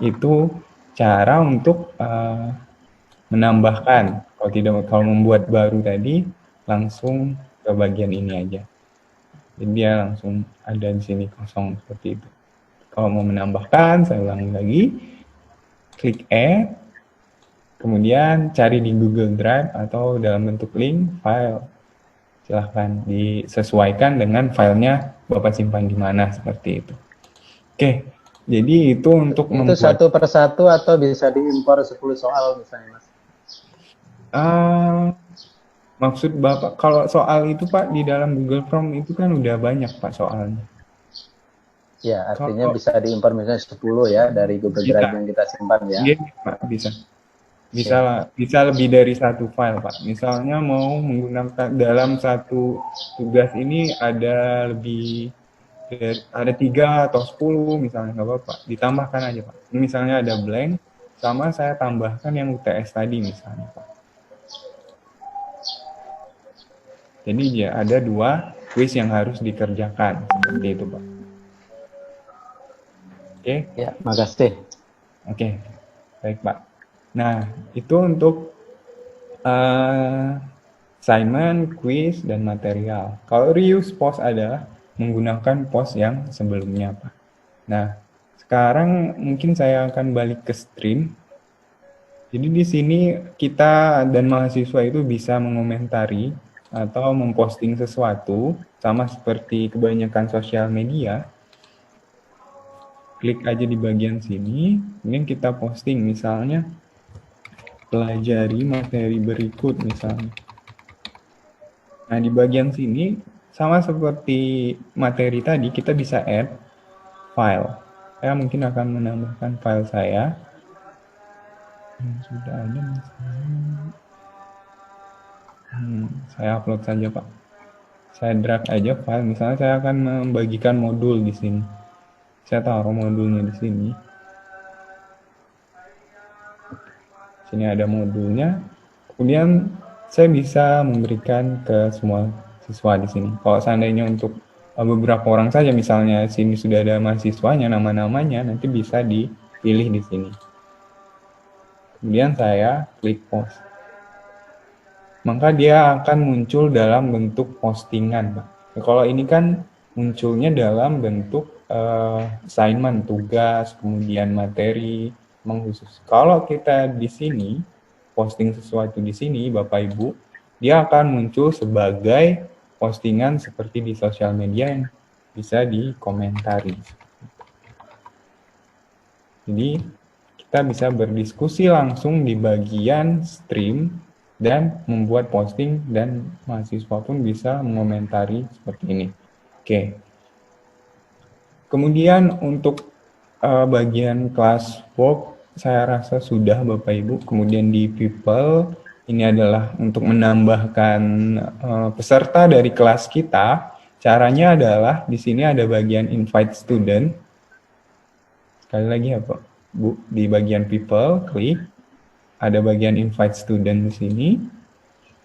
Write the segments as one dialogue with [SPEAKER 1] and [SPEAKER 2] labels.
[SPEAKER 1] itu cara untuk menambahkan. Kalau membuat baru tadi, langsung ke bagian ini aja. Jadi dia langsung ada di sini kosong seperti itu. Kalau mau menambahkan, saya ulangi lagi, klik Add, kemudian cari di Google Drive atau dalam bentuk link file. Silahkan disesuaikan dengan filenya Bapak simpan di mana, seperti itu. Oke, jadi itu untuk
[SPEAKER 2] Itu
[SPEAKER 1] membuat...
[SPEAKER 2] satu per satu atau bisa diimpor 10 soal misalnya, Mas?
[SPEAKER 1] Maksud Bapak, kalau soal itu Pak, di dalam Google Form itu kan udah banyak Pak soalnya.
[SPEAKER 2] Ya, artinya
[SPEAKER 1] Kalau
[SPEAKER 2] bisa diimpor misalnya 10 ya dari Google
[SPEAKER 1] bisa,
[SPEAKER 2] Drive yang kita simpan ya.
[SPEAKER 1] iya Pak, bisa.
[SPEAKER 2] Siap.
[SPEAKER 1] Bisa lebih dari satu file Pak. Misalnya mau menggunakan dalam satu tugas ini ada lebih ada 3 atau 10 misalnya, nggak apa-apa. Ditambahkan aja Pak. Misalnya ada blank, sama saya tambahkan yang UTS tadi misalnya Pak. Jadi ya ada 2 quiz yang harus dikerjakan, seperti itu Pak. Oke?
[SPEAKER 2] Ya, makasih.
[SPEAKER 1] Oke, baik Pak. Nah, itu untuk assignment, quiz, dan material. Kalau reuse post adalah menggunakan post yang sebelumnya Pak. Nah, sekarang mungkin saya akan balik ke stream. Jadi di sini kita dan mahasiswa itu bisa mengomentari atau memposting sesuatu, sama seperti kebanyakan sosial media. Klik aja di bagian sini, kemudian kita posting misalnya pelajari materi berikut misalnya. Nah, di bagian sini sama seperti materi tadi, kita bisa add file. Saya mungkin akan menambahkan file saya. Sudah ada misalnya. Saya upload saja Pak. Saya drag aja file. Misalnya saya akan membagikan modul di sini. Saya taruh modulnya di sini. Sini ada modulnya. Kemudian saya bisa memberikan ke semua siswa di sini. Kalau seandainya untuk beberapa orang saja, misalnya sini sudah ada mahasiswanya, nama-namanya, nanti bisa dipilih di sini. Kemudian saya klik post. Maka dia akan muncul dalam bentuk postingan, Pak. Nah, kalau ini kan munculnya dalam bentuk assignment, tugas, kemudian materi, mengkhusus. Kalau kita di sini posting sesuatu di sini, Bapak Ibu, dia akan muncul sebagai postingan seperti di sosial media yang bisa dikomentari. Jadi kita bisa berdiskusi langsung di bagian stream dan membuat posting, dan mahasiswa pun bisa mengomentari seperti ini. Oke. Kemudian untuk bagian class work saya rasa sudah Bapak Ibu. Kemudian di people ini adalah untuk menambahkan peserta dari kelas kita. Caranya adalah di sini ada bagian invite student. Sekali lagi ya Pak Bu, di bagian people klik, ada bagian invite student di sini.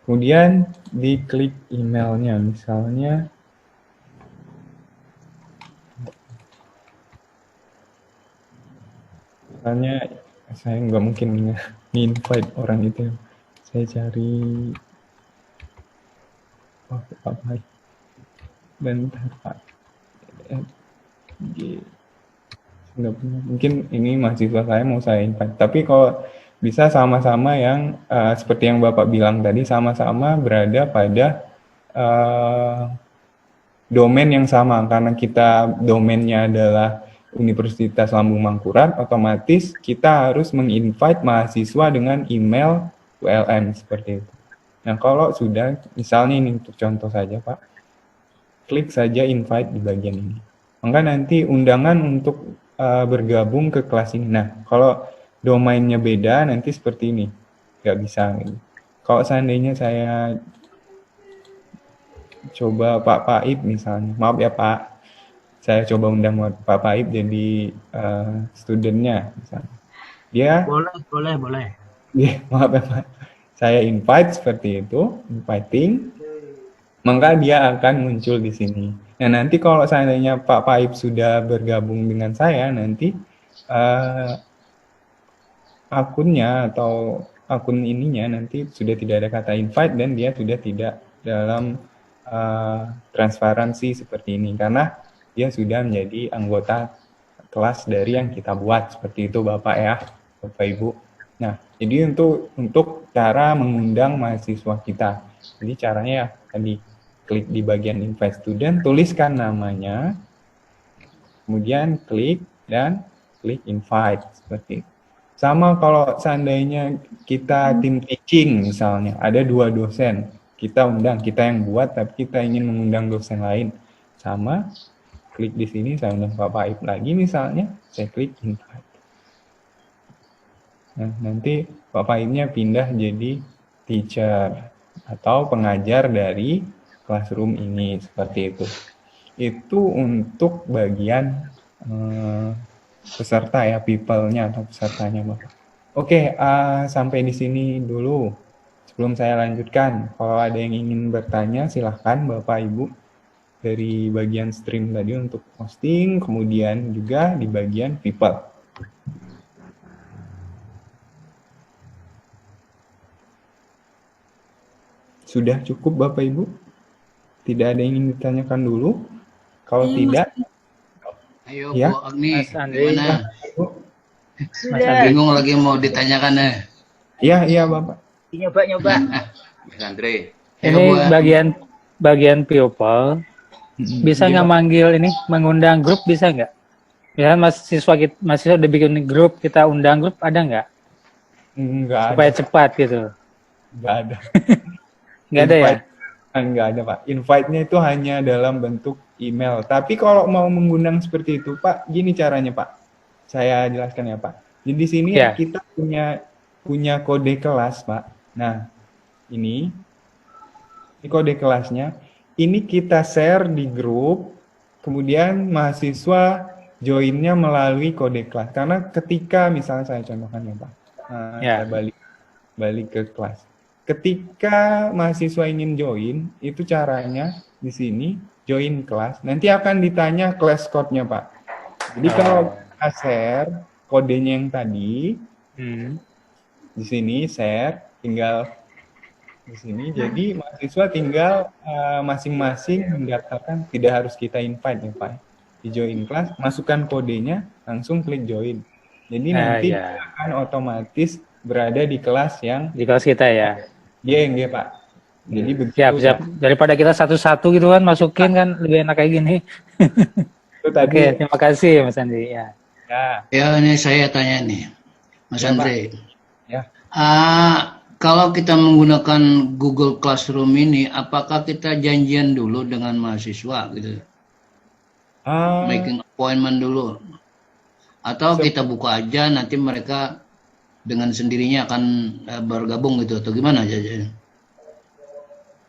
[SPEAKER 1] Kemudian diklik emailnya, misalnya saya nggak mungkin nge-invite orang itu. Saya cari apa? Bentar Pak. Mungkin ini mahasiswa saya mau saya invite. Tapi kalau bisa sama-sama yang seperti yang Bapak bilang tadi, sama-sama berada pada domain yang sama. Karena kita domainnya adalah Universitas Lambung Mangkurat, otomatis kita harus menginvite mahasiswa dengan email ULM seperti itu. Nah, kalau sudah, misalnya ini untuk contoh saja Pak, klik saja invite di bagian ini. Maka nanti undangan untuk bergabung ke kelas ini. Nah, kalau domainnya beda, nanti seperti ini, nggak bisa. Gitu. Kalau seandainya saya coba Pak Paib misalnya, maaf ya Pak, saya coba undang Pak Paib jadi studentnya misalnya. Dia
[SPEAKER 3] boleh.
[SPEAKER 1] Dia, maaf ya Pak, saya invite seperti itu, inviting, maka dia akan muncul di sini. Nah, nanti kalau seandainya Pak Paib sudah bergabung dengan saya, nanti akunnya atau akun ininya nanti sudah tidak ada kata invite dan dia sudah tidak dalam transparansi seperti ini karena dia sudah menjadi anggota kelas dari yang kita buat seperti itu Bapak ya, Bapak Ibu. Nah, jadi untuk cara mengundang mahasiswa kita. Jadi caranya ya tadi klik di bagian invite student, tuliskan namanya, kemudian klik dan klik invite seperti itu. Sama kalau seandainya kita tim teaching misalnya, ada 2 dosen, kita undang, kita yang buat tapi kita ingin mengundang dosen lain. Sama, klik di sini, saya undang Bapak Aib lagi misalnya, saya klik invite. Nah, nanti Bapak Aibnya pindah jadi teacher atau pengajar dari classroom ini, seperti itu. Itu untuk bagian peserta ya, people-nya atau pesertanya Bapak. Oke, sampai di sini dulu. Sebelum saya lanjutkan, kalau ada yang ingin bertanya silahkan Bapak Ibu dari bagian stream tadi untuk hosting, kemudian juga di bagian people. Sudah cukup Bapak Ibu? Tidak ada yang ingin ditanyakan dulu? Kalau tidak,
[SPEAKER 3] Ayo
[SPEAKER 1] ya,
[SPEAKER 3] Bu Agni,
[SPEAKER 4] Mas Andri.
[SPEAKER 3] gimana?
[SPEAKER 4] Sudah.
[SPEAKER 3] Bingung lagi mau ditanyakan
[SPEAKER 1] Iya Bapak.
[SPEAKER 4] Nyoba-nyoba.
[SPEAKER 3] Mas Andre. Ayo,
[SPEAKER 4] Ini
[SPEAKER 3] Bu,
[SPEAKER 4] bagian people. Bisa nggak manggil ini, mengundang grup bisa nggak? Ya mahasiswa udah bikin grup, kita undang grup, ada nggak?
[SPEAKER 1] Enggak
[SPEAKER 4] Supaya
[SPEAKER 1] ada.
[SPEAKER 4] cepat gitu.
[SPEAKER 1] Enggak ada.
[SPEAKER 4] Nggak ada ya?
[SPEAKER 1] Enggak ada Pak. Invite-nya itu hanya dalam bentuk email. Tapi kalau mau mengundang seperti itu Pak, gini caranya Pak. Saya jelaskan ya Pak. Jadi di sini
[SPEAKER 4] Ya.
[SPEAKER 1] kita punya kode kelas Pak. Nah, ini kode kelasnya. Ini kita share di grup, kemudian mahasiswa join-nya melalui kode kelas. Karena ketika misalnya saya contohkan ya Pak. Nah,
[SPEAKER 4] Ya.
[SPEAKER 1] saya balik ke kelas. Ketika mahasiswa ingin join, itu caranya di sini join kelas. Nanti akan ditanya class code-nya, Pak. Jadi kalau kita share kodenya yang tadi, di sini share, tinggal di sini. Jadi mahasiswa tinggal masing-masing mendaftarkan, tidak harus kita invite ya, Pak. Di join kelas, masukkan kodenya, langsung klik join. Jadi nanti
[SPEAKER 4] Ya.
[SPEAKER 1] akan otomatis berada di kelas yang
[SPEAKER 4] Di kelas kita ya.
[SPEAKER 1] Iya Pak. Jadi begitu.
[SPEAKER 4] Siap. Daripada kita satu-satu gitu kan masukin kan lebih enak kayak gini.
[SPEAKER 1] Itu tadi.
[SPEAKER 4] Oke, terima kasih Mas Andi ya.
[SPEAKER 3] Ya, ini saya tanya nih, Mas
[SPEAKER 1] Ya,
[SPEAKER 3] Andre.
[SPEAKER 1] Ya.
[SPEAKER 3] Kalau kita menggunakan Google Classroom ini, apakah kita janjian dulu dengan mahasiswa gitu? Making appointment dulu? Atau kita buka aja, nanti mereka dengan sendirinya akan bergabung gitu, atau gimana aja?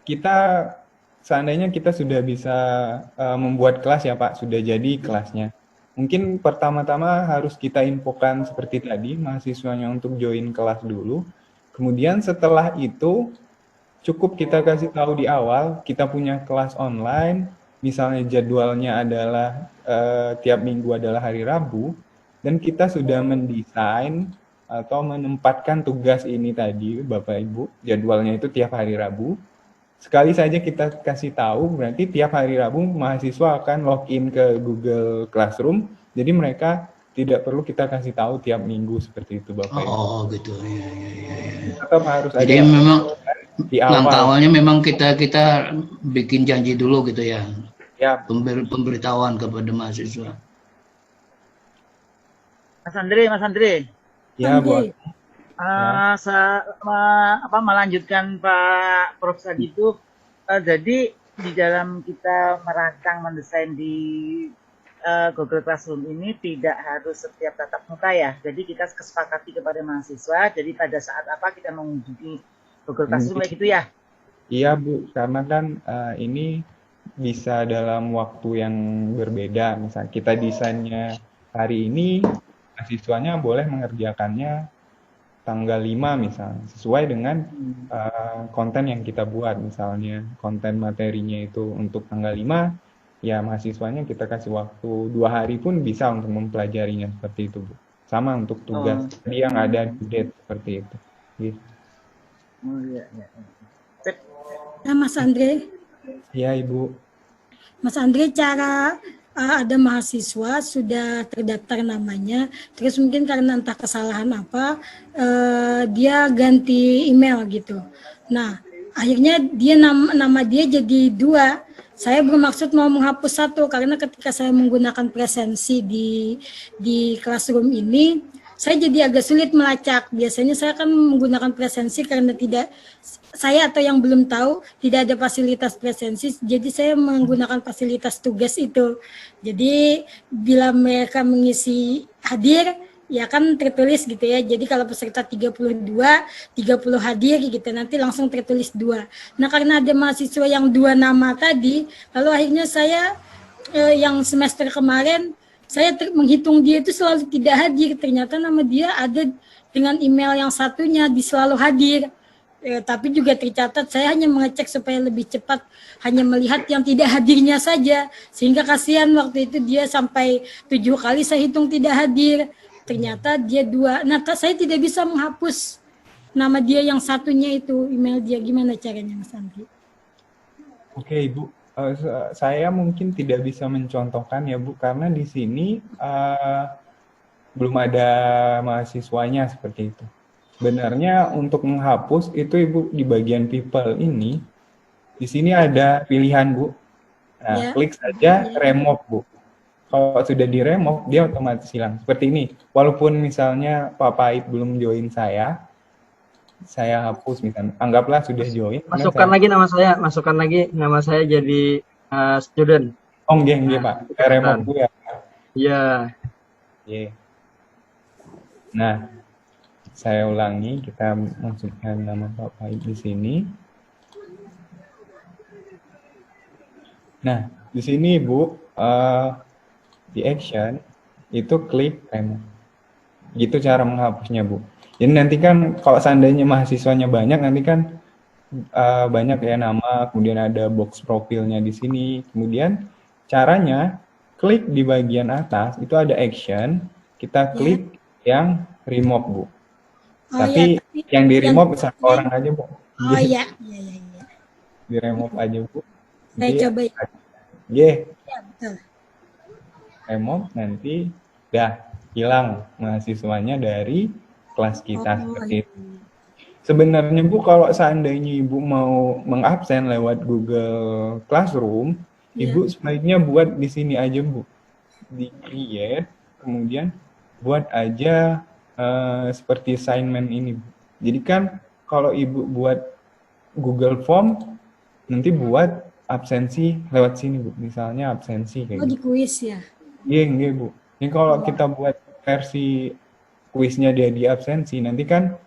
[SPEAKER 1] Kita seandainya kita sudah bisa membuat kelas ya Pak, sudah jadi kelasnya. Mungkin pertama-tama harus kita infokan seperti tadi, mahasiswanya untuk join kelas dulu. Kemudian setelah itu cukup kita kasih tahu di awal, kita punya kelas online, misalnya jadwalnya adalah tiap minggu adalah hari Rabu, dan kita sudah mendesain atau menempatkan tugas ini tadi, Bapak Ibu, jadwalnya itu tiap hari Rabu. Sekali saja kita kasih tahu, berarti tiap hari Rabu mahasiswa akan login ke Google Classroom, jadi mereka tidak perlu kita kasih tahu tiap minggu seperti itu, Bapak Ibu.
[SPEAKER 3] Oh, gitu. Ya.
[SPEAKER 1] Tetap harus
[SPEAKER 3] Jadi
[SPEAKER 1] ada
[SPEAKER 3] memang
[SPEAKER 1] di awal.
[SPEAKER 3] langkah awalnya memang kita bikin janji dulu gitu ya.
[SPEAKER 1] Ya.
[SPEAKER 3] Pemberitahuan kepada mahasiswa.
[SPEAKER 4] Mas Andre.
[SPEAKER 1] Ya, buat
[SPEAKER 4] melanjutkan Pak Prof tadi itu, jadi di dalam kita merancang mendesain di Google Classroom ini tidak harus setiap tatap muka ya. Jadi kita kesepakati kepada mahasiswa. Jadi pada saat apa kita mengunjungi Google Classroom kayak gitu ya?
[SPEAKER 1] Iya Bu, karena kan ini bisa dalam waktu yang berbeda. Misalnya kita desainnya hari ini, mahasiswanya boleh mengerjakannya tanggal 5 misalnya, sesuai dengan konten yang kita buat. Misalnya konten materinya itu untuk tanggal 5, ya mahasiswanya kita kasih waktu 2 hari pun bisa untuk mempelajarinya, seperti itu Bu. sama untuk tugas. Jadi yang ada due date seperti itu. Gitu.
[SPEAKER 4] Oh iya, iya. Sip.
[SPEAKER 5] Nah, Mas Andre,
[SPEAKER 1] Ya Ibu.
[SPEAKER 5] Mas Andre, cara ada mahasiswa sudah terdaftar namanya, terus mungkin karena entah kesalahan apa, dia ganti email gitu. Nah, akhirnya dia nama dia jadi 2. Saya bermaksud mau menghapus 1 karena ketika saya menggunakan presensi di classroom ini, saya jadi agak sulit melacak. Biasanya saya kan menggunakan presensi karena saya atau yang belum tahu tidak ada fasilitas presensi, jadi saya menggunakan fasilitas tugas itu. Jadi bila mereka mengisi hadir, ya kan tertulis gitu ya. Jadi kalau peserta 32, 30 hadir gitu, nanti langsung tertulis 2. Nah, karena ada mahasiswa yang 2 nama tadi, lalu akhirnya saya yang semester kemarin saya menghitung dia itu selalu tidak hadir. Ternyata nama dia ada dengan email yang satunya di selalu hadir. Tapi juga tercatat saya hanya mengecek supaya lebih cepat, hanya melihat yang tidak hadirnya saja, sehingga kasihan waktu itu dia sampai 7 kali saya hitung tidak hadir, ternyata dia 2. Nah, saya tidak bisa menghapus nama dia yang satunya itu, email dia. Gimana caranya, Mas Andri?
[SPEAKER 1] Oke Ibu, saya mungkin tidak bisa mencontohkan ya Bu, karena di sini belum ada mahasiswanya seperti itu. Sebenarnya untuk menghapus itu Ibu di bagian people ini, di sini ada pilihan Bu. Nah,
[SPEAKER 5] Ya.
[SPEAKER 1] klik saja remove Bu. Kalau sudah di remove, dia otomatis hilang. Seperti ini. Walaupun misalnya Pak Pait belum join saya hapus misalnya. Anggaplah sudah join.
[SPEAKER 2] Masukkan lagi nama saya jadi student.
[SPEAKER 1] Oh, nggih Pak. Saya remove Bu ya.
[SPEAKER 2] Iya.
[SPEAKER 1] Oke. Nah, saya ulangi, kita masukkan nama Pak Pait di sini. Nah, di sini Bu, di action, itu klik remove. Gitu cara menghapusnya Bu. Jadi nanti kan kalau seandainya mahasiswanya banyak, nanti kan banyak ya nama, kemudian ada box profilnya di sini. Kemudian caranya, klik di bagian atas, itu ada action, kita klik yang remove Bu. Tapi yang di remove satu orang aja Bu.
[SPEAKER 5] Oh iya.
[SPEAKER 1] Di remove aja Bu.
[SPEAKER 5] Saya coba ya.
[SPEAKER 1] Ya,
[SPEAKER 5] betul.
[SPEAKER 1] Remove nanti udah hilang mahasiswanya dari kelas kita seperti itu. Sebenarnya Bu, kalau seandainya Ibu mau mengabsen lewat Google Classroom, Ibu sebaiknya buat di sini aja Bu. Di create, kemudian buat aja seperti assignment ini. Jadi kan kalau Ibu buat Google Form, nanti buat absensi lewat sini Bu. Misalnya absensi kayak
[SPEAKER 5] di kuis ya?
[SPEAKER 1] Iya Bu. Ini kalau kita buat versi kuisnya dia di absensi, nanti kan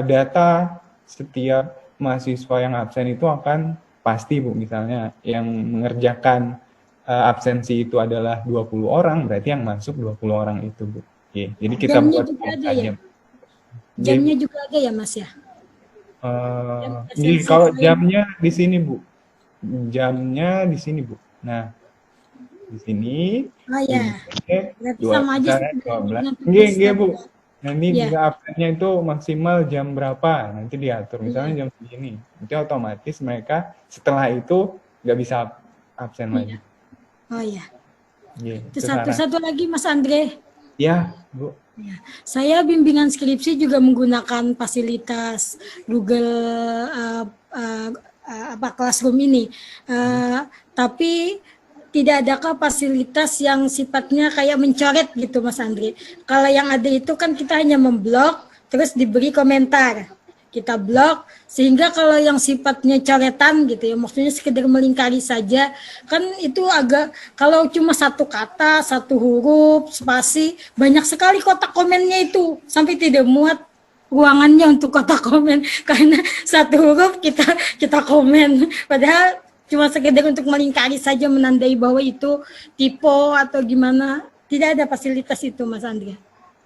[SPEAKER 1] data setiap mahasiswa yang absen itu akan pasti Bu. Misalnya yang mengerjakan absensi itu adalah 20 orang, berarti yang masuk 20 orang itu Bu. Oke, jadi kita
[SPEAKER 5] jamnya
[SPEAKER 1] buat
[SPEAKER 5] juga ada
[SPEAKER 1] aja.
[SPEAKER 5] ya? Jamnya juga ada ya Mas ya?
[SPEAKER 1] Kalau jamnya di sini Bu. Jamnya di sini Bu. Nah, di sini.
[SPEAKER 5] Oh ya.
[SPEAKER 1] Sama aja. Nggih Bu. Nanti juga absennya itu maksimal jam berapa? Nanti diatur. Misalnya jam segini. Nanti otomatis mereka setelah itu nggak bisa absen lagi.
[SPEAKER 5] Oh iya.
[SPEAKER 1] Itu
[SPEAKER 5] satu lagi Mas Andre.
[SPEAKER 1] Ya Bu.
[SPEAKER 5] Ya. Saya bimbingan skripsi juga menggunakan fasilitas Google Classroom ini, tapi tidak adakah fasilitas yang sifatnya kayak mencoret gitu Mas Andre? Kalau yang ada itu kan kita hanya memblok terus diberi komentar, kita blok, sehingga kalau yang sifatnya coretan gitu ya, maksudnya sekedar melingkari saja, kan itu agak, kalau cuma satu kata, satu huruf, spasi, banyak sekali kotak komennya itu, sampai tidak muat ruangannya untuk kotak komen, karena satu huruf kita komen, padahal cuma sekedar untuk melingkari saja, menandai bahwa itu tipe atau gimana. Tidak ada fasilitas itu Mas Andrea.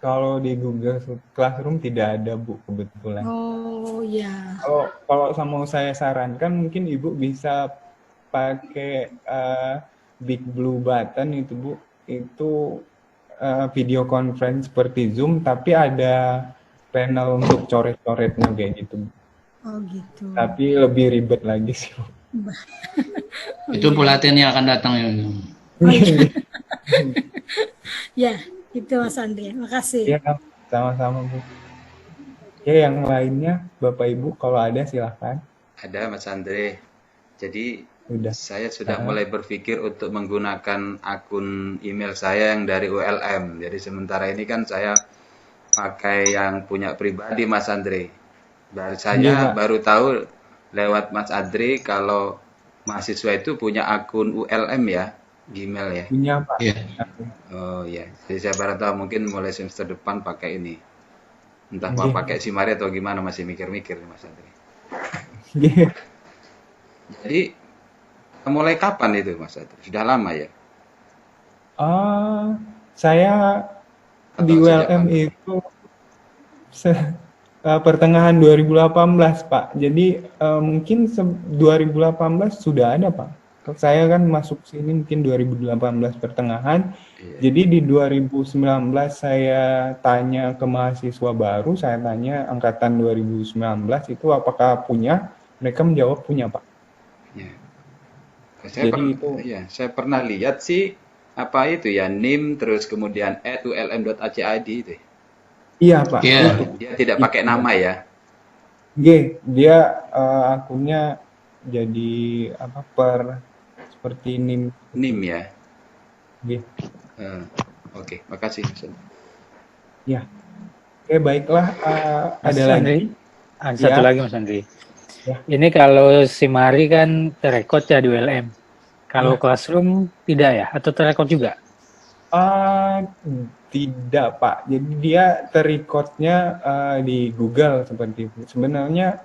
[SPEAKER 1] Kalau di Google Classroom tidak ada Bu, kebetulan.
[SPEAKER 5] Oh ya.
[SPEAKER 1] Kalau mau saya sarankan mungkin Ibu bisa pakai Big Blue Button itu Bu. Itu video conference seperti Zoom, tapi ada panel untuk coret-coretnya kayak gitu.
[SPEAKER 5] Oh gitu.
[SPEAKER 1] Tapi lebih ribet lagi sih.
[SPEAKER 3] Itu pelatihan yang akan datang ya.
[SPEAKER 5] Ya, itu Mas Andre. Makasih.
[SPEAKER 1] Ya, sama-sama Bu. Ya, yang lainnya Bapak Ibu kalau ada silahkan.
[SPEAKER 6] Ada Mas Andre. Jadi
[SPEAKER 1] Udah.
[SPEAKER 6] saya sudah mulai berpikir untuk menggunakan akun email saya yang dari ULM. Jadi sementara ini kan saya pakai yang punya pribadi Mas Andre. Saya
[SPEAKER 1] Pak.
[SPEAKER 6] baru tahu lewat Mas Andre kalau mahasiswa itu punya akun ULM ya, Gmail ya.
[SPEAKER 1] Punya Pak.
[SPEAKER 3] Iya.
[SPEAKER 6] Oh ya, jadi saya baru tahu mungkin mulai semester depan pakai ini. Entah mau pakai Simari atau gimana, masih mikir-mikir Mas Andre. Jadi mulai kapan itu Mas Andre? Sudah lama ya?
[SPEAKER 1] Saya
[SPEAKER 6] Atau
[SPEAKER 1] di
[SPEAKER 6] sejak
[SPEAKER 1] ULM
[SPEAKER 6] kapan?
[SPEAKER 1] itu pertengahan 2018 Pak. Jadi mungkin 2018 sudah ada Pak. Saya kan masuk sini mungkin 2018 pertengahan.
[SPEAKER 6] Iya.
[SPEAKER 1] Jadi di 2019 saya tanya ke mahasiswa baru, saya tanya angkatan 2019 itu apakah punya? Mereka menjawab punya Pak.
[SPEAKER 6] Ya.
[SPEAKER 1] Jadi
[SPEAKER 6] Saya pernah lihat sih apa itu ya, NIM terus kemudian @ulm.ac.id itu.
[SPEAKER 1] Iya Pak.
[SPEAKER 3] Iya.
[SPEAKER 6] Dia tidak pakai nama ya.
[SPEAKER 1] Dia akunnya jadi seperti NIM.
[SPEAKER 6] NIM ya.
[SPEAKER 1] G.
[SPEAKER 6] Oke, makasih Mas Andre.
[SPEAKER 1] Ya. Oke, baiklah.
[SPEAKER 7] Mas
[SPEAKER 1] Ada
[SPEAKER 7] Andri,
[SPEAKER 1] lagi?
[SPEAKER 7] ada satu
[SPEAKER 1] Ya.
[SPEAKER 7] lagi Mas Andri.
[SPEAKER 1] Ya.
[SPEAKER 7] Ini kalau Simari kan terekod ya di ULM. Kalau
[SPEAKER 1] Ya.
[SPEAKER 7] Classroom tidak ya? Atau terekod juga?
[SPEAKER 1] Tidak Pak. Jadi dia terrekodnya di Google seperti itu. Sebenarnya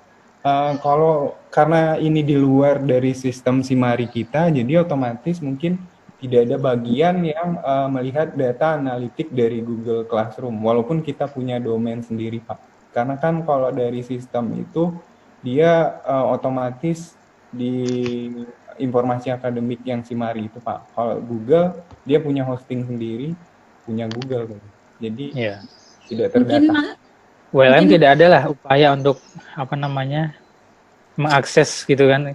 [SPEAKER 1] karena ini di luar dari sistem Simari kita, jadi otomatis mungkin tidak ada bagian yang melihat data analitik dari Google Classroom, walaupun kita punya domain sendiri Pak. Karena kan kalau dari sistem itu dia otomatis di informasi akademik yang Simari itu Pak. Kalau Google dia punya hosting sendiri, punya Google gitu. Jadi
[SPEAKER 7] Iya.
[SPEAKER 1] tidak
[SPEAKER 5] Mungkin
[SPEAKER 1] terdata.
[SPEAKER 7] ULM
[SPEAKER 5] Mungkin-
[SPEAKER 7] tidak ada lah upaya untuk mengakses gitu kan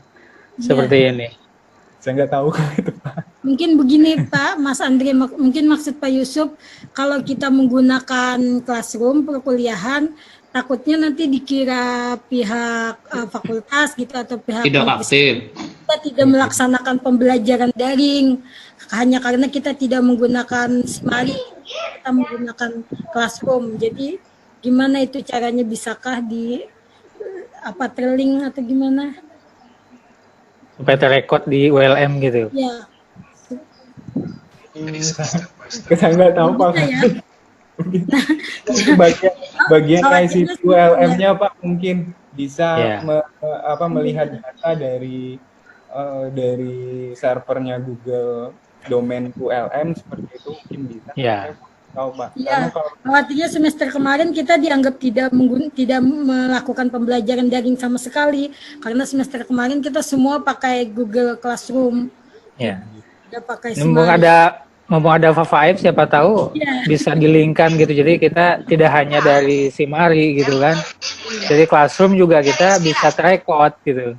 [SPEAKER 7] seperti ini.
[SPEAKER 1] Saya nggak tahu itu Pak.
[SPEAKER 5] mungkin begini Pak, Mas Andre, mungkin maksud Pak Yusuf, kalau kita menggunakan Classroom perkuliahan, takutnya nanti dikira pihak fakultas gitu atau pihak
[SPEAKER 3] Tidak
[SPEAKER 5] universitas
[SPEAKER 3] aktif.
[SPEAKER 5] kita tidak melaksanakan pembelajaran daring hanya karena kita tidak menggunakan Simari, kita menggunakan Classroom. Jadi gimana itu caranya, bisakah di terlink atau gimana?
[SPEAKER 7] Supaya terekod di ULM gitu.
[SPEAKER 5] Ya,
[SPEAKER 1] Saya nggak tahu Pak.
[SPEAKER 5] bisa ya.
[SPEAKER 1] Mungkin bagian ICT ULM-nya Pak mungkin bisa
[SPEAKER 7] Ya.
[SPEAKER 1] melihat data dari servernya Google domain ULM seperti itu mungkin bisa.
[SPEAKER 7] Ya.
[SPEAKER 1] Saya tahu Pak.
[SPEAKER 5] Iya.
[SPEAKER 1] Karena kalau
[SPEAKER 5] Artinya semester kemarin kita dianggap tidak melakukan pembelajaran daring sama sekali karena semester kemarin kita semua pakai Google Classroom,
[SPEAKER 7] Ya.
[SPEAKER 5] tidak pakai
[SPEAKER 7] Mumpung
[SPEAKER 5] Simari.
[SPEAKER 7] ada Fafaib, siapa tahu
[SPEAKER 5] Iya.
[SPEAKER 7] bisa dilingkan gitu. Jadi kita tidak hanya dari Simari gitu kan. Jadi Classroom juga kita bisa terekod gitu.